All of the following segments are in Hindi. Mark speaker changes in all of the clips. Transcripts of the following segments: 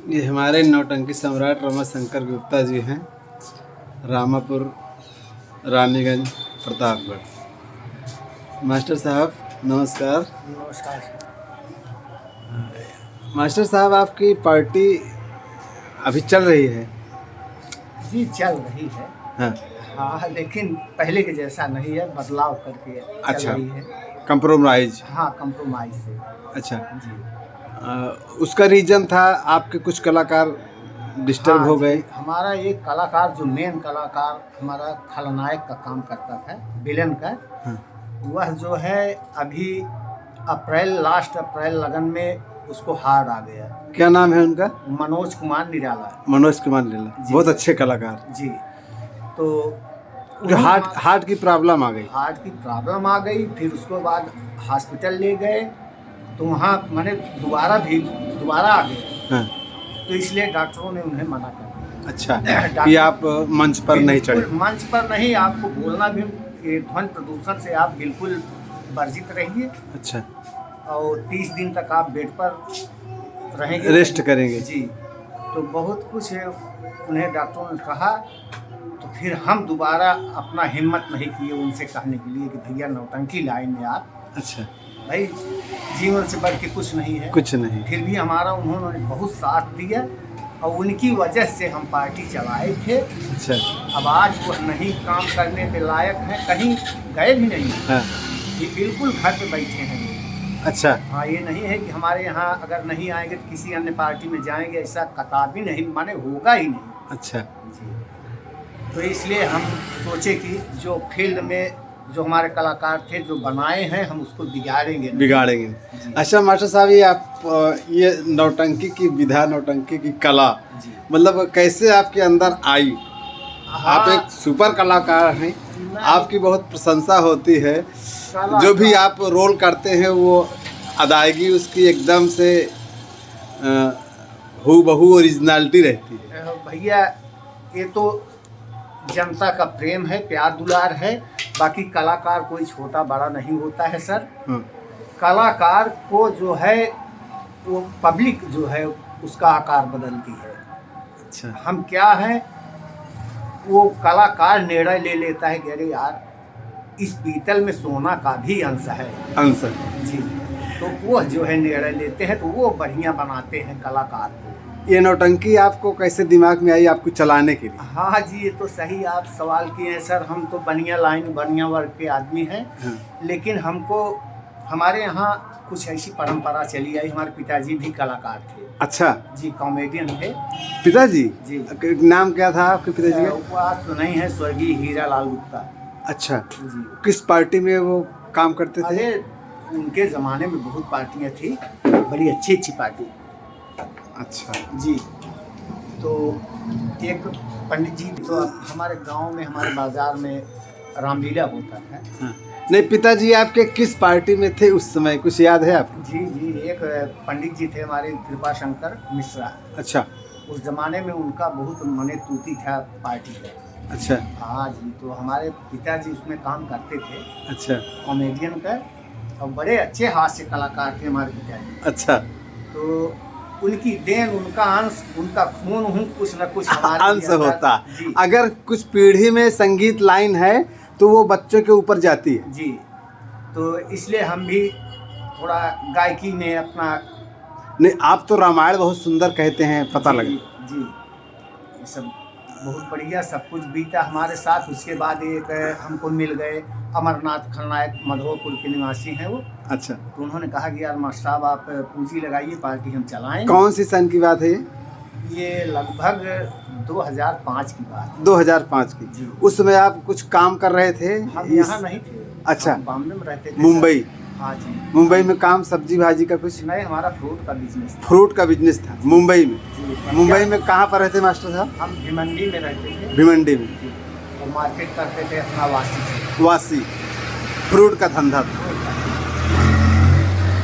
Speaker 1: ये हमारे नौटंकी सम्राट रमाशंकर गुप्ता जी हैं, रामापुर, रानीगंज, प्रतापगढ़। मास्टर साहब नमस्कार।
Speaker 2: नमस्कार।
Speaker 1: मास्टर साहब, आपकी पार्टी अभी चल रही है?
Speaker 2: जी चल रही है।
Speaker 1: हाँ।
Speaker 2: हाँ, लेकिन पहले के जैसा नहीं है, बदलाव करके चल
Speaker 1: अच्छा,
Speaker 2: रही है।
Speaker 1: कंप्रोमाइज।
Speaker 2: हाँ, कंप्रोमाइज से।
Speaker 1: अच्छा।
Speaker 2: जी।
Speaker 1: उसका रीजन था आपके कुछ कलाकार डिस्टर्ब
Speaker 2: हाँ
Speaker 1: हो
Speaker 2: जी,
Speaker 1: गए।
Speaker 2: हमारा एक कलाकार जो मेन कलाकार हमारा खलनायक का काम करता था, विलेन का,
Speaker 1: हाँ।
Speaker 2: वह जो है अभी लास्ट अप्रैल लगन में उसको हार्ट आ गया।
Speaker 1: क्या नाम है उनका?
Speaker 2: मनोज कुमार निराला।
Speaker 1: मनोज कुमार लीला,
Speaker 2: जी।
Speaker 1: बहुत अच्छे कलाकार।
Speaker 2: जी। तो
Speaker 1: जो हार्ट की प्रॉब्लम आ गई।
Speaker 2: हार्ट की प्रॉब्लम आ गई, फिर उसके बाद हॉस्पिटल ले गए, तो वहाँ मैंने दोबारा आ गए।
Speaker 1: हाँ।
Speaker 2: तो इसलिए डॉक्टरों ने उन्हें मना कर दिया।
Speaker 1: अच्छा, कि आप मंच पर नहीं चढ़े।
Speaker 2: मंच पर नहीं, आपको बोलना भी, ये ध्वनि प्रदूषण से आप बिल्कुल वर्जित रहिए।
Speaker 1: अच्छा।
Speaker 2: और 30 दिन तक आप बेड पर रहेंगे,
Speaker 1: रेस्ट करेंगे।
Speaker 2: जी। तो बहुत कुछ उन्हें डॉक्टरों ने कहा, तो फिर हम दोबारा अपना हिम्मत नहीं किए उनसे कहने के लिए कि भैया नौटंकी लाइन में आप।
Speaker 1: अच्छा।
Speaker 2: भाई, जीवन से बढ़ के कुछ नहीं है।
Speaker 1: कुछ नहीं।
Speaker 2: फिर भी हमारा उन्होंने बहुत साथ दिया और उनकी वजह से हम पार्टी चलाए थे।
Speaker 1: अच्छा।
Speaker 2: अब आज वो नहीं काम करने के लायक हैं, कहीं गए भी नहीं।
Speaker 1: हाँ।
Speaker 2: ये बिल्कुल घर पे बैठे हैं।
Speaker 1: अच्छा।
Speaker 2: हाँ, ये नहीं है कि हमारे यहाँ अगर नहीं आएंगे तो किसी अन्य पार्टी में जाएंगे, ऐसा कतई नहीं, माने होगा ही नहीं।
Speaker 1: अच्छा
Speaker 2: जी। तो इसलिए हम सोचे कि जो फील्ड में जो हमारे कलाकार थे जो बनाए हैं, हम उसको बिगाड़ेंगे।
Speaker 1: अच्छा मास्टर साहब, ये आप ये नौटंकी की विधा, नौटंकी की कला, मतलब कैसे आपके अंदर आई?
Speaker 2: हाँ,
Speaker 1: आप एक सुपर कलाकार हैं, आपकी बहुत प्रशंसा होती है। जो भी आप रोल करते हैं वो अदायगी उसकी एकदम से हूबहू ओरिजिनलिटी रहती है।
Speaker 2: भैया, ये तो जनता का प्रेम है, प्यार दुलार है। बाकी कलाकार कोई छोटा बड़ा नहीं होता है सर। कलाकार को जो है वो पब्लिक जो है उसका आकार बदलती है।
Speaker 1: अच्छा। हम
Speaker 2: क्या है, वो कलाकार निर्णय ले लेता है कि अरे यार, इस पीतल में सोना का भी अंश है। जी। तो वो जो है निर्णय लेते हैं, तो वो बढ़िया बनाते हैं कलाकार को।
Speaker 1: ये नौटंकी आपको कैसे दिमाग में आई आपको चलाने के लिए?
Speaker 2: हाँ जी, ये तो सही आप सवाल किए हैं सर। हम तो बढ़िया लाइन, बढ़िया वर्ग के आदमी हैं। हाँ। लेकिन हमको हमारे यहाँ कुछ ऐसी परंपरा चली आई। हमारे पिताजी भी कलाकार थे।
Speaker 1: अच्छा
Speaker 2: जी, कॉमेडियन थे
Speaker 1: पिताजी
Speaker 2: जी।
Speaker 1: नाम क्या था आपके पिताजी का?
Speaker 2: उपवास तो नहीं है, स्वर्गीय हीरा लाल गुप्ता।
Speaker 1: अच्छा
Speaker 2: जी।
Speaker 1: किस पार्टी में वो काम करते थे?
Speaker 2: अरे, उनके ज़माने में बहुत पार्टियाँ थी, बड़ी अच्छी अच्छी पार्टी।
Speaker 1: अच्छा
Speaker 2: जी। तो एक पंडित जी, तो हमारे गांव में, हमारे बाजार में रामलीला होता है।
Speaker 1: हाँ। नहीं, पिताजी आपके किस पार्टी में थे उस समय, कुछ याद है आपको?
Speaker 2: जी जी, एक पंडित जी थे हमारे, कृपा शंकर मिश्रा। अच्छा। उस जमाने में उनका बहुत मने तूती था पार्टी का।
Speaker 1: अच्छा।
Speaker 2: हाँ जी, तो हमारे पिताजी उसमें काम करते थे।
Speaker 1: अच्छा।
Speaker 2: कॉमेडियन का, और बड़े अच्छे हास्य कलाकार थे हमारे पिताजी। अच्छा। तो उनकी देन, उनका अंश, उनका खून कुछ न कुछ
Speaker 1: अंश होता। अगर कुछ पीढ़ी में संगीत लाइन है तो वो बच्चों के ऊपर जाती है।
Speaker 2: जी। तो इसलिए हम भी थोड़ा गायकी में अपना।
Speaker 1: नहीं, आप तो रामायण बहुत सुंदर कहते हैं, पता लगा।
Speaker 2: जी, ये सब बहुत बढ़िया, सब कुछ बीता हमारे साथ। उसके बाद एक हमको मिल गए अमरनाथ खलनायक, मधोपुर के निवासी हैं वो। अच्छा। तो उन्होंने कहा कि यार मास्टर साहब, आप पूंजी लगाइए, पार्टी हम चलाएं।
Speaker 1: कौन सी सन की बात है
Speaker 2: ये लगभग 2005 की बात।
Speaker 1: 2005 की। जी। उस समय आप कुछ काम कर रहे थे?
Speaker 2: हम यहाँ नहीं थे।
Speaker 1: अच्छा,
Speaker 2: बॉम्बे में रहते थे।
Speaker 1: मुंबई?
Speaker 2: हाँ जी।
Speaker 1: मुंबई में काम सब्जी भाजी का कुछ?
Speaker 2: नहीं, हमारा फ्रूट का बिजनेस था।
Speaker 1: फ्रूट का बिजनेस था मुंबई में। मुंबई में कहाँ पर रहते मास्टर साहब?
Speaker 2: हम भिमंडी में रहते थे।
Speaker 1: भिमंडी में।
Speaker 2: और मार्केट करते थे अपना
Speaker 1: वासी फ्रूट का धंधा था।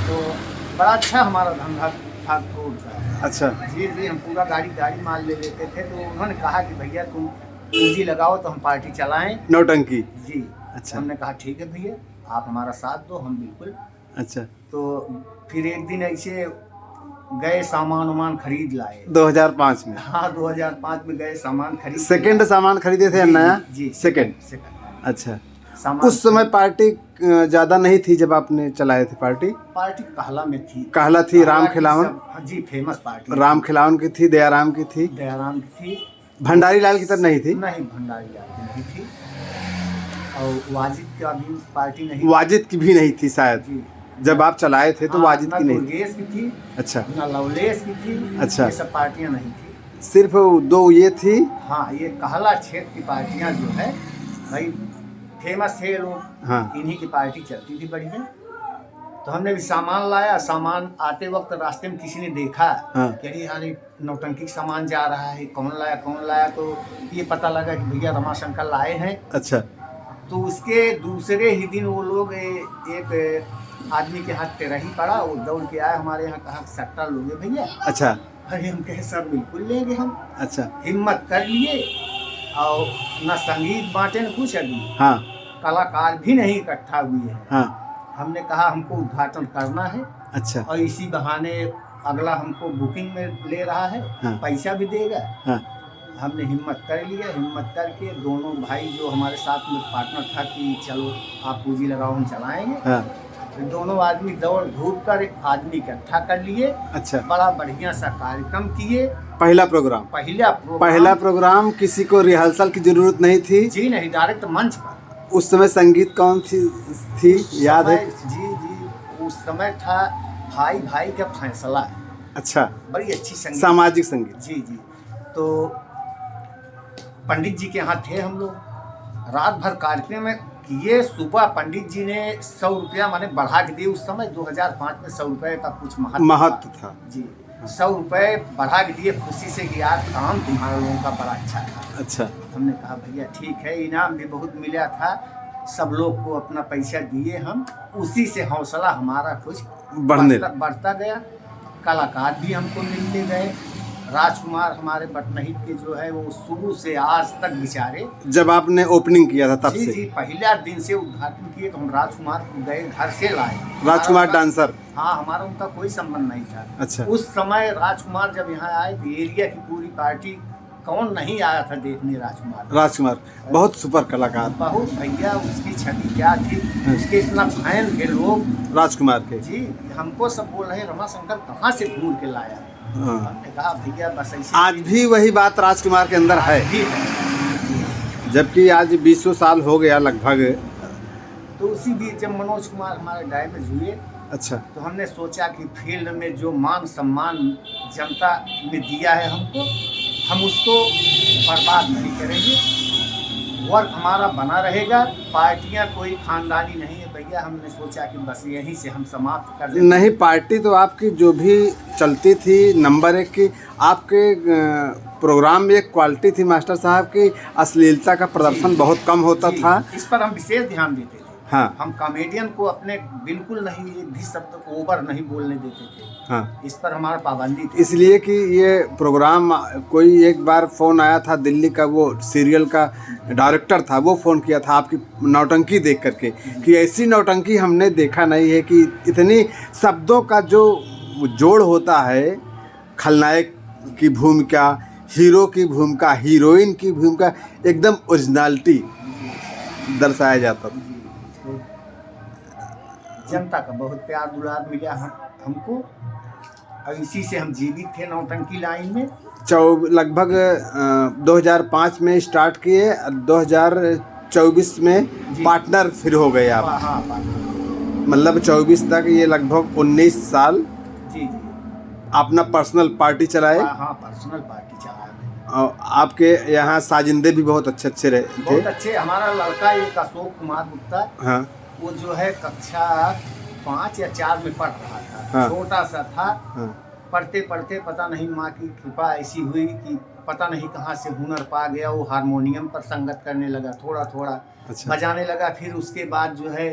Speaker 2: तो बड़ा अच्छा हमारा धंधा था फ्रूट का। अच्छा। जी जी, हम पूरा गाड़ी माल ले लेते थे। तो उन्होंने कहा कि भैया तुम पूंजी लगाओ तो हम पार्टी चलाएं,
Speaker 1: नौटंकी।
Speaker 2: जी। अच्छा। हमने कहा ठीक है भैया, आप हमारा साथ दो, हम बिल्कुल। अच्छा। तो फिर एक दिन ऐसे गए सामान वामान खरीद लाए।
Speaker 1: 2005 में?
Speaker 2: हाँ 2005 में गए सामान खरीद।
Speaker 1: सेकंड सामान खरीदे थे या नया?
Speaker 2: जी
Speaker 1: सेकंड।
Speaker 2: सेकंड।
Speaker 1: अच्छा,
Speaker 2: सामान
Speaker 1: उस समय पार्टी ज़्यादा नहीं थी जब आपने चलाए थे पार्टी?
Speaker 2: पार्टी कहला में थी।
Speaker 1: कहला थी, राम
Speaker 2: की
Speaker 1: खिलावन?
Speaker 2: सब- जी फेमस पार्टी।
Speaker 1: राम खिलावन की थी, दयाराम की थी,
Speaker 2: दयाराम की थी,
Speaker 1: भंडारी लाल की तरह नहीं थी?
Speaker 2: नहीं भंडारी लाल की नहीं थी, और वाजिद का भी पार्टी नहीं।
Speaker 1: वाजिद की भी नहीं थी शायद,
Speaker 2: जी
Speaker 1: जब आप चलाए थे तो
Speaker 2: हाँ,
Speaker 1: वाजिद
Speaker 2: ना
Speaker 1: की नहीं थी।
Speaker 2: दुर्गेश की थी,
Speaker 1: अच्छा,
Speaker 2: ना लवलेश की थी।
Speaker 1: अच्छा।
Speaker 2: ये सब पार्टियां नहीं थी,
Speaker 1: सिर्फ 2 ये थी।
Speaker 2: हाँ ये कहला क्षेत्र की पार्टियां जो है भाई फेमस थे लोग।
Speaker 1: हाँ।
Speaker 2: इन्हीं की पार्टी चलती थी बढ़िया। तो हमने भी सामान लाया, सामान आते वक्त रास्ते में किसी ने देखा
Speaker 1: हाँ।
Speaker 2: कि अरे यार नौटंकी का सामान जा रहा है, कौन लाया, तो ये पता लगा कि भैया रमाशंकर लाए हैं।
Speaker 1: अच्छा,
Speaker 2: तो उसके दूसरे ही दिन वो लोग एक आदमी के हाथ तेरा ही पड़ा, वो दौड़ के आए हमारे यहाँ, कहा सट्टा लोगे भैया?
Speaker 1: अच्छा,
Speaker 2: अरे हम कहे सर बिल्कुल लेंगे हम।
Speaker 1: अच्छा,
Speaker 2: हिम्मत कर लिए, और न संगीत बांटे न कुछ, अभी
Speaker 1: हाँ,
Speaker 2: कलाकार भी नहीं इकट्ठा हुए हैं।
Speaker 1: हाँ,
Speaker 2: हमने कहा हमको उद्घाटन करना है,
Speaker 1: अच्छा,
Speaker 2: और इसी बहाने अगला हमको बुकिंग में ले रहा है,
Speaker 1: हाँ।
Speaker 2: पैसा भी देगा।
Speaker 1: हाँ,
Speaker 2: हमने हिम्मत कर लिया, हिम्मत करके दोनों भाई जो हमारे साथ में पार्टनर था कि चलो आप पूंजी लगाओ हम चलाएंगे,
Speaker 1: हाँ,
Speaker 2: फिर दोनों आदमी दौड़ धूप कर आदमी इकट्ठा कर लिए।
Speaker 1: अच्छा।
Speaker 2: बड़ा बढ़िया सा कार्यक्रम किए।
Speaker 1: पहला प्रोग्राम पहला प्रोग्राम किसी को रिहर्सल की जरूरत नहीं थी?
Speaker 2: जी नहीं, डायरेक्ट मंच पर।
Speaker 1: उस समय संगीत कौन थी याद है?
Speaker 2: जी उस समय था भाई भाई का फैसला।
Speaker 1: अच्छा,
Speaker 2: बड़ी अच्छी संगीत,
Speaker 1: सामाजिक संगीत।
Speaker 2: जी तो पंडित जी के यहाँ थे हम लोग, रात भर कार्यक्रम में किए। सुबह पंडित जी ने 100 रुपया माने बढ़ा के दिए। उस समय 2005 में 100 रुपये का कुछ
Speaker 1: महत्व था।
Speaker 2: जी 100 रुपये बढ़ा के दिए खुशी से कि यार काम तुम्हारा लोगों का बड़ा अच्छा था।
Speaker 1: अच्छा,
Speaker 2: हमने कहा भैया ठीक है, इनाम भी बहुत मिला था, सब लोग को अपना पैसा दिए हम, उसी से हौसला हमारा कुछ बढ़ता गया। कलाकार भी हमको मिलते गए। राजकुमार हमारे बटनहित के जो है वो शुरू से आज तक बेचारे, जब
Speaker 1: आपने ओपनिंग किया था तब से?
Speaker 2: जी पहला दिन से उद्घाटन किए तो हम राजकुमार गए घर से लाए।
Speaker 1: राजकुमार डांसर?
Speaker 2: हाँ, हमारा उनका कोई संबंध नहीं था।
Speaker 1: अच्छा।
Speaker 2: उस समय राजकुमार जब यहाँ आए तो एरिया की पूरी पार्टी, कौन नहीं आया था देखने राजकुमार बहुत सुपर कलाकार, बहुत भैया उसकी छवि क्या थी, उसके इतना फैन थे लोग राजकुमार के। जी हमको सब बोल रहे रमाशंकर कहाँ से ढूंढ के लाया। हमने कहा भैया बस ऐसे। आज भी वही बात राजकुमार के अंदर है, जबकि आज 20 साल हो गया लगभग। तो उसी बीच जब मनोज कुमार हमारे डैमेज हुए, अच्छा, तो हमने सोचा कि फील्ड में जो मान सम्मान जनता ने दिया है हमको, हम उसको बर्बाद नहीं करेंगे। वर्क हमारा बना रहेगा, पार्टियां कोई खानदानी नहीं है भैया। हमने सोचा कि बस यहीं से हम समाप्त कर दें। नहीं, पार्टी तो आपकी जो भी चलती थी नंबर 1 की, आपके प्रोग्राम में एक क्वालिटी थी मास्टर साहब की, अश्लीलता का प्रदर्शन बहुत कम होता था। इस पर हम विशेष ध्यान देते थे। हाँ, हम कॉमेडियन को अपने बिल्कुल नहीं, एक भी शब्द ओवर नहीं बोलने देते थे। हाँ, इस पर हमारा पाबंदी थी। इसलिए कि ये प्रोग्राम, कोई एक बार फ़ोन आया था दिल्ली का, वो सीरियल का डायरेक्टर था, वो फ़ोन किया था आपकी नौटंकी देख करके कि ऐसी नौटंकी हमने देखा नहीं है, कि इतनी शब्दों का जो जोड़ होता है, खलनायक की भूमिका, हीरो की भूमिका, हीरोइन की भूमिका, एकदम ओरिजिनलिटी दर्शाया जाता था। जनता का बहुत प्यार दुलार मिला हमको, और इसी से हम जीवित थे नौटंकी लाइन में। लगभग 2005 में स्टार्ट किए, 2024 में पार्टनर फिर हो गए आप। हाँ, मतलब 24 तक ये लगभग 19 साल जी अपना पर्सनल पार्टी चलाए। हाँ, पर्सनल पार्टी चलाए। और आपके यहाँ साजिंदे भी बहुत अच्छे रहे थे। बहुत अच्छे। हमारा लड़का एक अशोक कुमार गुप्ता, हाँ, वो जो है कक्षा 5 या 4 में पढ़ रहा था। हाँ, छोटा सा था। हाँ, पढ़ते पढ़ते पता नहीं माँ की कृपा ऐसी हुई कि पता नहीं कहाँ से हुनर पा गया, वो हारमोनियम पर संगत करने लगा, थोड़ा थोड़ा अच्छा बजाने लगा। फिर उसके बाद जो है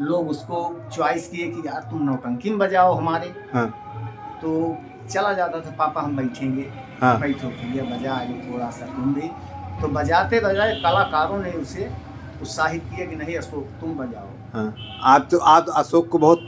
Speaker 2: लोग उसको चॉइस किए कि यार तुम नौटंकी में बजाओ हमारे। हाँ, तो चला जाता था, पापा हम बैठेंगे। हाँ, बैठो भैया बजा आगे थोड़ा सा तुम भी। तो बजाते बजाए कलाकारों ने उसे उत्साहित किया कि नहीं अशोक तुम बजाओ। हाँ, आप अशोक को बहुत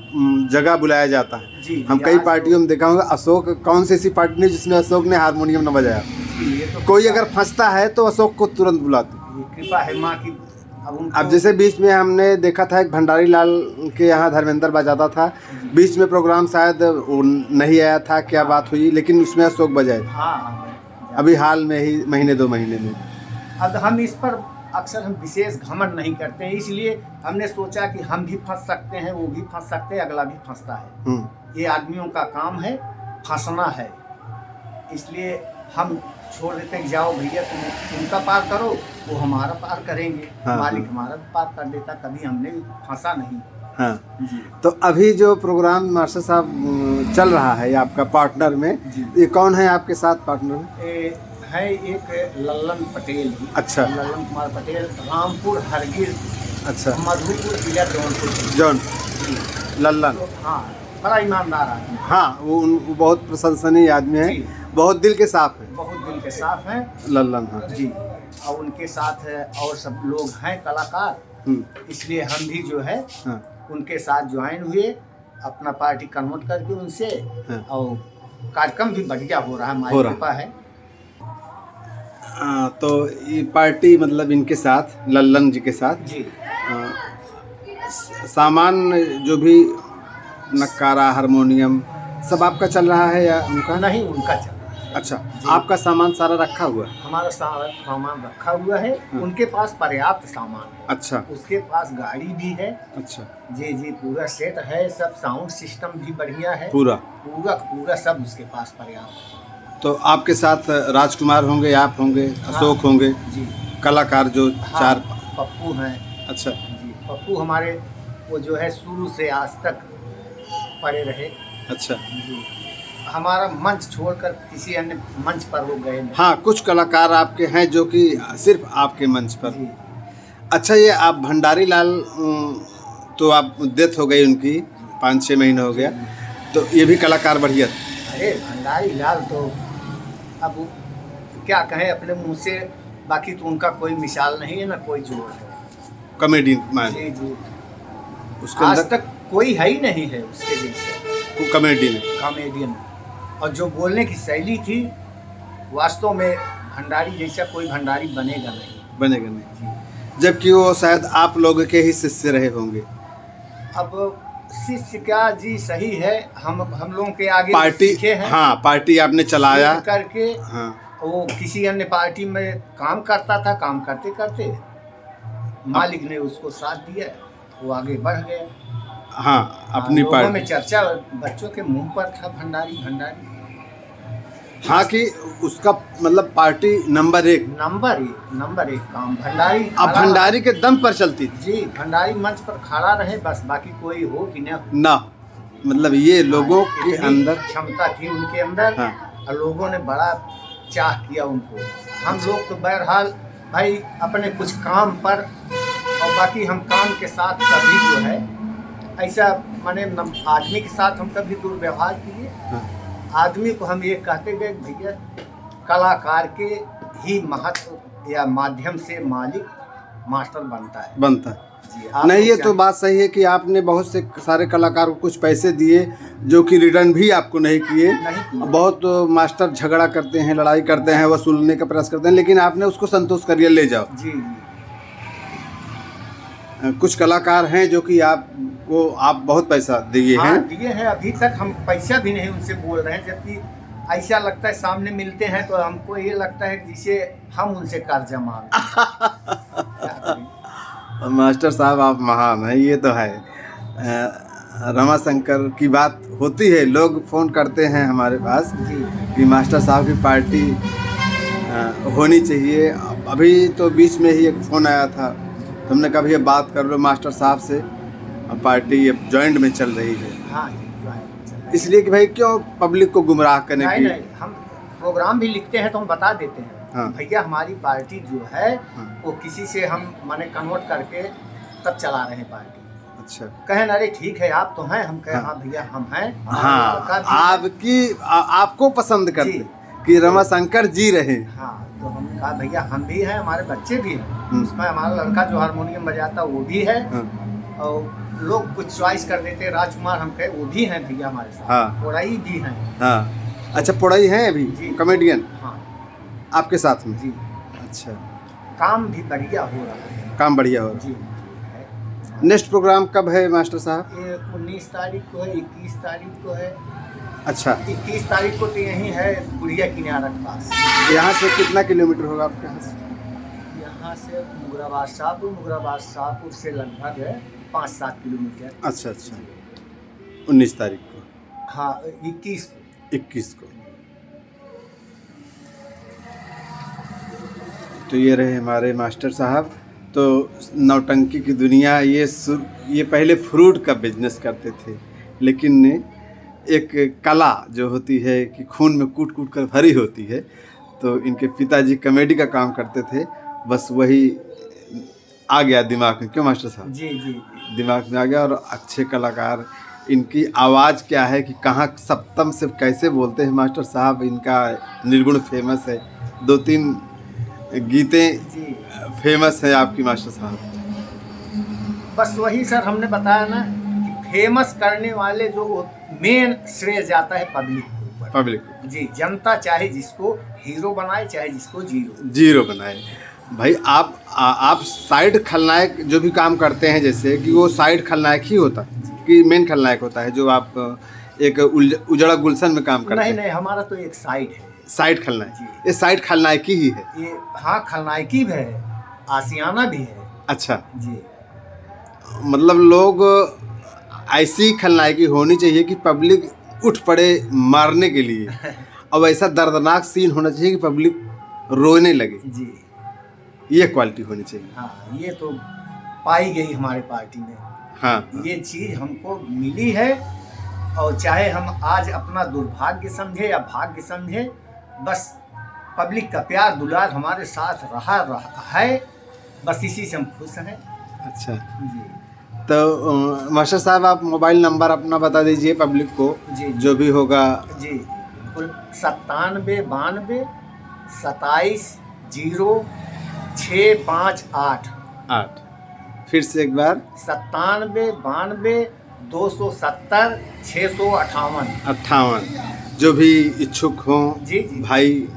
Speaker 1: जगह बुलाया जाता है।
Speaker 2: जी
Speaker 1: हम
Speaker 2: जी,
Speaker 1: कई
Speaker 2: आज
Speaker 1: पार्टियों में देखा होगा, अशोक कौन सी ऐसी पार्टी नहीं जिसमें अशोक ने हारमोनियम न बजाया।
Speaker 2: ये तो
Speaker 1: कोई अगर फंसता है तो अशोक को तुरंत बुलाते।
Speaker 2: ये कृपा है माँ की। अब उनको
Speaker 1: अब जैसे बीच में हमने देखा था एक भंडारी लाल के यहाँ धर्मेंद्र बजाता था, बीच में प्रोग्राम शायद वो नहीं आया था, क्या बात हुई, लेकिन उसमें अशोक बजाए
Speaker 2: हाँ
Speaker 1: अभी हाल में ही, महीने 2 महीने में।
Speaker 2: अब हम इस पर अक्सर हम विशेष घमंड नहीं करते हैं, इसलिए हमने सोचा कि हम भी फंस सकते हैं, वो भी फंस सकते हैं, अगला भी फंसता है। ये आदमियों का काम है, फंसना है, इसलिए हम छोड़ देते हैं कि जाओ भैया तुम उनका पार करो, वो हमारा पार करेंगे।
Speaker 1: हाँ,
Speaker 2: मालिक
Speaker 1: हाँ।
Speaker 2: हमारा पार कर देता, कभी हमने भी फंसा नहीं।
Speaker 1: हाँ,
Speaker 2: जी
Speaker 1: तो अभी जो प्रोग्राम मास्टर साहब चल रहा है आपका पार्टनर में,
Speaker 2: जी।
Speaker 1: ये कौन है आपके साथ पार्टनर में?
Speaker 2: है एक लल्लन पटेल जी।
Speaker 1: अच्छा।
Speaker 2: लल्लन कुमार पटेल, रामपुर, हरगिर,
Speaker 1: अच्छा,
Speaker 2: मधुपुर जिला जौनपुर।
Speaker 1: जॉन लल्लन।
Speaker 2: तो हाँ, बड़ा ईमानदार आदमी,
Speaker 1: हाँ, वो बहुत प्रशंसनीय आदमी है,
Speaker 2: जी।
Speaker 1: बहुत दिल के साफ है
Speaker 2: बहुत दिल के साफ हैं
Speaker 1: लल्लन। हाँ
Speaker 2: जी। और उनके साथ और सब लोग हैं कलाकार, इसलिए हम भी जो है
Speaker 1: हाँ,
Speaker 2: उनके साथ ज्वाइन हुए, अपना पार्टी कन्वर्ट करके उनसे,
Speaker 1: हाँ।
Speaker 2: और कार्यक्रम भी बढ़िया हो रहा है,
Speaker 1: हो
Speaker 2: हमारी
Speaker 1: रहा।
Speaker 2: कृपा है।
Speaker 1: तो ये पार्टी मतलब इनके साथ, लल्लन जी के साथ
Speaker 2: जी
Speaker 1: सामान जो भी नक्कारा, हारमोनियम सब आपका चल रहा है या उनका?
Speaker 2: नहीं, उनका चल रहा है।
Speaker 1: अच्छा, आपका सामान सारा रखा हुआ है?
Speaker 2: हमारा सारा सामान रखा हुआ है, उनके पास पर्याप्त सामान है।
Speaker 1: अच्छा
Speaker 2: उसके पास गाड़ी भी है।
Speaker 1: अच्छा,
Speaker 2: जी जी, पूरा सेट है, सब साउंड सिस्टम भी बढ़िया है,
Speaker 1: पूरा
Speaker 2: पूरा सब उसके पास पर्याप्त है।
Speaker 1: तो आपके साथ राजकुमार होंगे, आप होंगे, अशोक होंगे,
Speaker 2: जी
Speaker 1: कलाकार जो
Speaker 2: हाँ,
Speaker 1: 4।
Speaker 2: पप्पू हैं।
Speaker 1: अच्छा
Speaker 2: जी, पप्पू हमारे वो जो है शुरू से आज तक पड़े रहे।
Speaker 1: अच्छा।
Speaker 2: जी, हमारा मंच छोड़कर किसी अन्य मंच पर वो गए नहीं।
Speaker 1: हाँ, कुछ कलाकार आपके हैं जो कि सिर्फ आपके मंच पर।
Speaker 2: जी
Speaker 1: अच्छा, ये आप भंडारी लाल तो आप डेथ हो गई उनकी, 5-6 महीने हो गया, तो ये भी कलाकार बढ़िया थे।
Speaker 2: अरे भंडारी लाल तो अब क्या कहें अपने मुंह से, बाकी तो उनका कोई मिसाल नहीं है, ना कोई जोड़ है।
Speaker 1: कॉमेडी मैन
Speaker 2: जी जी,
Speaker 1: उसके
Speaker 2: आज
Speaker 1: अंदर,
Speaker 2: तक कोई है ही नहीं है उसके जैसे
Speaker 1: कॉमेडी में।
Speaker 2: कॉमेडियन। और जो बोलने की शैली थी, वास्तव में भंडारी जैसा कोई भंडारी बनेगा नहीं।
Speaker 1: बनेगा नहीं, जबकि वो शायद आप लोगों के ही शिष्य रहे होंगे।
Speaker 2: अब शिष्य क्या जी, सही है, हम लोगों के आगे
Speaker 1: पार्टी,
Speaker 2: सीखे हैं।
Speaker 1: हाँ, पार्टी आपने चलाया
Speaker 2: सीख करके
Speaker 1: हाँ,
Speaker 2: वो किसी अन्य पार्टी में काम करता था, काम करते करते मालिक ने उसको साथ दिया, वो आगे बढ़ गया।
Speaker 1: हाँ, अपनी
Speaker 2: लोगों
Speaker 1: पार्टी।
Speaker 2: में चर्चा बच्चों के मुंह पर था, भंडारी भंडारी।
Speaker 1: हाँ, कि उसका मतलब पार्टी नंबर 1
Speaker 2: नंबर एक काम भंडारी।
Speaker 1: अब
Speaker 2: खड़ा
Speaker 1: भंडारी के दम पर चलती थी
Speaker 2: जी, भंडारी मंच पर खड़ा रहे बस, बाकी कोई हो कि न हो।
Speaker 1: ना, मतलब ये लोगों के
Speaker 2: इतनी
Speaker 1: अंदर।
Speaker 2: क्षमता थी उनके अंदर।
Speaker 1: हाँ।
Speaker 2: और लोगों ने बड़ा चाह किया उनको। हम लोग तो बहरहाल भाई अपने कुछ काम पर, और बाकी हम काम के साथ कभी जो है ऐसा माने आदमी के साथ हम कभी दुर्व्यवहार किए।
Speaker 1: हाँ।
Speaker 2: आदमी को हम ये कहते गए भैया, कलाकार के ही महत्व या माध्यम से मालिक मास्टर बनता है।
Speaker 1: बनता
Speaker 2: जी,
Speaker 1: नहीं, ये तो बात सही है कि आपने बहुत से सारे कलाकार को कुछ पैसे दिए जो कि रिटर्न भी आपको नहीं किए। बहुत मास्टर झगड़ा करते हैं, लड़ाई करते हैं, वसूलने का प्रयास करते हैं, लेकिन आपने उसको संतोष करिए ले जाओ।
Speaker 2: जी जी,
Speaker 1: कुछ कलाकार हैं जो कि आप बहुत पैसा दिए
Speaker 2: हाँ,
Speaker 1: हैं।
Speaker 2: दिए हैं। अभी तक हम पैसा भी नहीं उनसे बोल रहे हैं, जबकि ऐसा लगता है सामने मिलते हैं तो हमको ये लगता है कि जिसे हम उनसे कर्जा मांग।
Speaker 1: मास्टर साहब आप महान हैं, ये तो है। रमाशंकर की बात होती है, लोग फ़ोन करते हैं हमारे पास
Speaker 2: जी
Speaker 1: कि मास्टर साहब की पार्टी होनी चाहिए। अभी तो बीच में ही एक फ़ोन आया था, तो हमने कहा भैया बात कर लो मास्टर साहब से, पार्टी अब जॉइंट में चल रही है।
Speaker 2: हाँ,
Speaker 1: इसलिए कि भाई क्यों पब्लिक को गुमराह करने की।
Speaker 2: नहीं, हम प्रोग्राम भी लिखते हैं तो हम बता देते हैं।
Speaker 1: हाँ।
Speaker 2: भैया हमारी पार्टी जो है
Speaker 1: हाँ।
Speaker 2: वो किसी से हम माने कन्वर्ट करके तब चला रहे हैं पार्टी।
Speaker 1: अच्छा,
Speaker 2: कहें अरे ठीक है आप तो हैं, हम कहें हाँ भैया हम हैं।
Speaker 1: हाँ, आपको पसंद करते कि रमाशंकर जी रहे।
Speaker 2: हाँ, तो हम कहा भैया हम भी हैं, हमारे बच्चे भी हैं, उसमें हमारा लड़का जो हारमोनियम बजाता वो भी है। और लोग कुछ चॉइस कर देते हैं। राजकुमार हम कहे वो भी हैं भैया हमारे साथ।
Speaker 1: हाँ।
Speaker 2: पोड़ई भी हैं।
Speaker 1: हाँ, अच्छा पोड़ई हैं अभी
Speaker 2: जी।
Speaker 1: कॉमेडियन
Speaker 2: हाँ
Speaker 1: आपके साथ में?
Speaker 2: जी।
Speaker 1: अच्छा,
Speaker 2: काम भी बढ़िया हो रहा है।
Speaker 1: काम बढ़िया हो रहा
Speaker 2: जी
Speaker 1: है।
Speaker 2: है।
Speaker 1: नेक्स्ट प्रोग्राम कब है मास्टर साहब?
Speaker 2: ये 19 तारीख को है, 21 तारीख को है।
Speaker 1: अच्छा,
Speaker 2: 21 तारीख को तो यहीं है बुढ़िया किनारा के पास।
Speaker 1: यहाँ से कितना किलोमीटर होगा आपके यहाँ से?
Speaker 2: यहाँ से मुगराबाद शाहपुर से लगभग 5-7 किलोमीटर।
Speaker 1: अच्छा अच्छा, 19 तारीख को?
Speaker 2: हाँ 21
Speaker 1: को। तो ये रहे हमारे मास्टर साहब। तो नौटंकी की दुनिया, ये पहले फ्रूट का बिजनेस करते थे, लेकिन एक कला जो होती है कि खून में कूट कूट कर भरी होती है, तो इनके पिताजी कॉमेडी का काम करते थे, बस वही आ गया दिमाग में। क्यों मास्टर साहब?
Speaker 2: जी जी।
Speaker 1: दिमाग में आ गया। और अच्छे कलाकार, इनकी आवाज़ क्या है कि कहाँ सप्तम से कैसे बोलते हैं मास्टर साहब, इनका निर्गुण फेमस है। 2-3 गीतें
Speaker 2: जी
Speaker 1: फेमस है आपकी मास्टर साहब।
Speaker 2: बस वही सर हमने बताया ना कि फेमस करने वाले जो मेन श्रेय जाता है पब्लिक के ऊपर।
Speaker 1: पब्लिक
Speaker 2: जी, जनता चाहे जिसको हीरो बनाए चाहे जिसको
Speaker 1: जीरो बनाए। भाई आप साइड खलनायक जो भी काम करते हैं, जैसे कि वो साइड खलनायक ही होता है कि मेन खलनायक होता है, जो आप एक उजड़ा गुलशन में काम करते हैं?
Speaker 2: नहीं, हमारा तो एक साइड है।
Speaker 1: साइड खलनायक, ये साइड खलनायकी ही है
Speaker 2: ये। हाँ, खलनायकी भी है, आशियाना भी है।
Speaker 1: अच्छा
Speaker 2: जी,
Speaker 1: मतलब लोग ऐसी खलनायकी होनी चाहिए कि पब्लिक उठ पड़े मारने के लिए, और ऐसा दर्दनाक सीन होना चाहिए कि पब्लिक रोने लगे।
Speaker 2: जी,
Speaker 1: ये क्वालिटी होनी चाहिए।
Speaker 2: हाँ, ये तो पाई गई हमारे पार्टी में।
Speaker 1: हाँ,
Speaker 2: ये चीज़ हमको मिली है, और चाहे हम आज अपना दुर्भाग्य समझे या भाग्य समझे, बस पब्लिक का प्यार दुलार हमारे साथ रहा है, बस इसी से हम खुश हैं।
Speaker 1: अच्छा।
Speaker 2: जी,
Speaker 1: तो मास्टर साहब आप मोबाइल नंबर अपना बता दीजिए पब्लिक को।
Speaker 2: जी,
Speaker 1: जो भी होगा।
Speaker 2: जी, 97 92 27 0 658।
Speaker 1: 8 फिर से एक बार।
Speaker 2: 97 92 270 658।
Speaker 1: 58। जो भी इच्छुक हों
Speaker 2: जी जी
Speaker 1: भाई,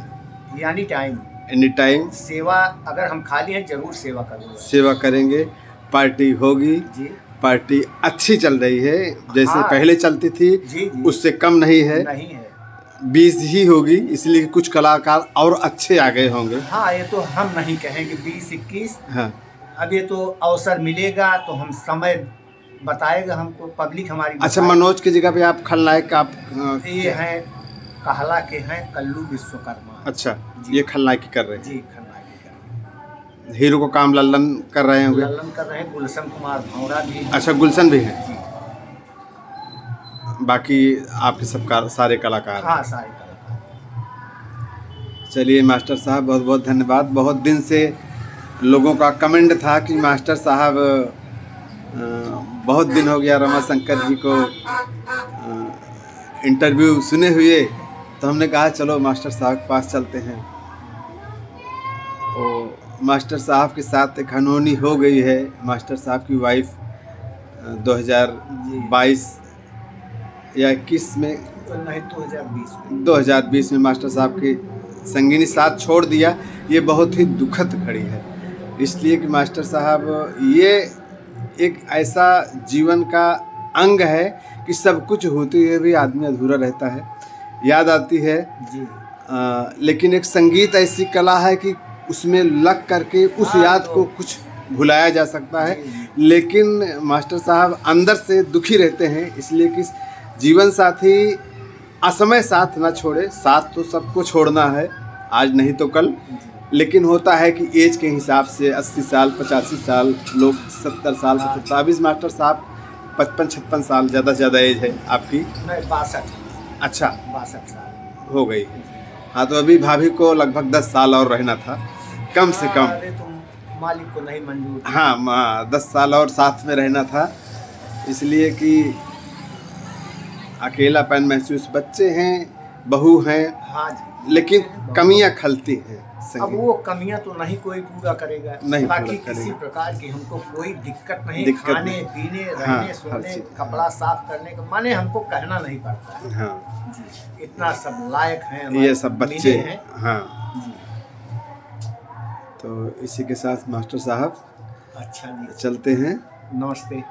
Speaker 2: यानी टाइम
Speaker 1: एनी टाइम
Speaker 2: सेवा, अगर हम खाली हैं जरूर सेवा करूँगा।
Speaker 1: सेवा करेंगे। पार्टी होगी।
Speaker 2: जी
Speaker 1: पार्टी अच्छी चल रही है, जैसे
Speaker 2: हाँ,
Speaker 1: पहले चलती थी
Speaker 2: जी जी,
Speaker 1: उससे कम नहीं है।
Speaker 2: नहीं है।
Speaker 1: 20 ही होगी, इसलिए कुछ कलाकार और अच्छे आ गए होंगे।
Speaker 2: हाँ, ये तो हम नहीं कहेंगे 20-21।
Speaker 1: हाँ,
Speaker 2: अब ये तो अवसर मिलेगा तो हम समय बताएगा हमको, पब्लिक हमारी।
Speaker 1: अच्छा, मनोज की जगह पे आप खलनायक आप
Speaker 2: ये हैं कहला के हैं कल्लू विश्वकर्मा।
Speaker 1: अच्छा,
Speaker 2: जी।
Speaker 1: ये खलनायकी कर रहे
Speaker 2: जी, खलनायकी कर रहे
Speaker 1: हैं। हीरो को काम लल्लन कर रहे
Speaker 2: हैं।
Speaker 1: होंगे।
Speaker 2: लल्लन कर रहे हैं, गुलशन कुमार भौरा भी।
Speaker 1: अच्छा, गुलशन भी है।
Speaker 2: जी,
Speaker 1: बाकी आपके सब सारे कलाकार।
Speaker 2: हाँ, सारे कलाकार।
Speaker 1: चलिए मास्टर साहब, बहुत बहुत धन्यवाद। बहुत दिन से लोगों का कमेंट था कि मास्टर साहब बहुत दिन हो गया रमाशंकर जी को इंटरव्यू सुने हुए, तो हमने कहा चलो मास्टर साहब के पास चलते हैं। और मास्टर साहब के साथ एक अनहोनी हो गई है। मास्टर साहब की वाइफ 2022 या 21 में,
Speaker 2: नहीं
Speaker 1: 2020 में मास्टर साहब की संगिनी साथ छोड़ दिया। ये बहुत ही दुखद घड़ी है, इसलिए कि मास्टर साहब ये एक ऐसा जीवन का अंग है कि सब कुछ होते हुए भी आदमी अधूरा रहता है। याद आती है
Speaker 2: जी,
Speaker 1: लेकिन एक संगीत ऐसी कला है कि उसमें लग करके उस याद को कुछ भुलाया जा सकता है। लेकिन मास्टर साहब अंदर से दुखी रहते हैं, इसलिए कि जीवन साथी असमय साथ ना छोड़े। साथ तो सबको छोड़ना है, आज नहीं तो कल। लेकिन होता है कि एज के हिसाब से 80 साल 85 साल, लोग 70 साल 75। अभी मास्टर साहब 55-56 साल ज़्यादा से ज़्यादा एज है आपकी?
Speaker 2: नहीं 62।
Speaker 1: अच्छा,
Speaker 2: 62 साल
Speaker 1: हो गई। हाँ, तो अभी भाभी को लगभग 10 साल और रहना था, कम से कम।
Speaker 2: अरे तो मालिक को नहीं मंजूर।
Speaker 1: हाँ, 10 साल और साथ में रहना था, इसलिए कि अकेलापन महसूस। बच्चे हैं, बहू हैं।
Speaker 2: हाँ जी,
Speaker 1: लेकिन कमियां खलती हैं।
Speaker 2: अब
Speaker 1: सही।
Speaker 2: वो कमियां तो नहीं कोई पूरा करेगा,
Speaker 1: नहीं
Speaker 2: बाकी
Speaker 1: पूरा
Speaker 2: किसी
Speaker 1: करेगा।
Speaker 2: प्रकार की हमको कोई दिक्कत नहीं,
Speaker 1: दिक्कत
Speaker 2: खाने
Speaker 1: नहीं।
Speaker 2: पीने
Speaker 1: हाँ,
Speaker 2: रहने
Speaker 1: हर
Speaker 2: सोने
Speaker 1: चीज़।
Speaker 2: कपड़ा साफ करने का माने हमको कहना नहीं पड़ता है।
Speaker 1: हाँ,
Speaker 2: जी, इतना सब लायक हैं
Speaker 1: ये
Speaker 2: हमारे
Speaker 1: सब
Speaker 2: मिले
Speaker 1: बच्चे।
Speaker 2: हैं।
Speaker 1: हाँ,
Speaker 2: जी,
Speaker 1: तो इसी के साथ मास्टर साहब
Speaker 2: अच्छा जी,
Speaker 1: चलते हैं।
Speaker 2: नमस्ते।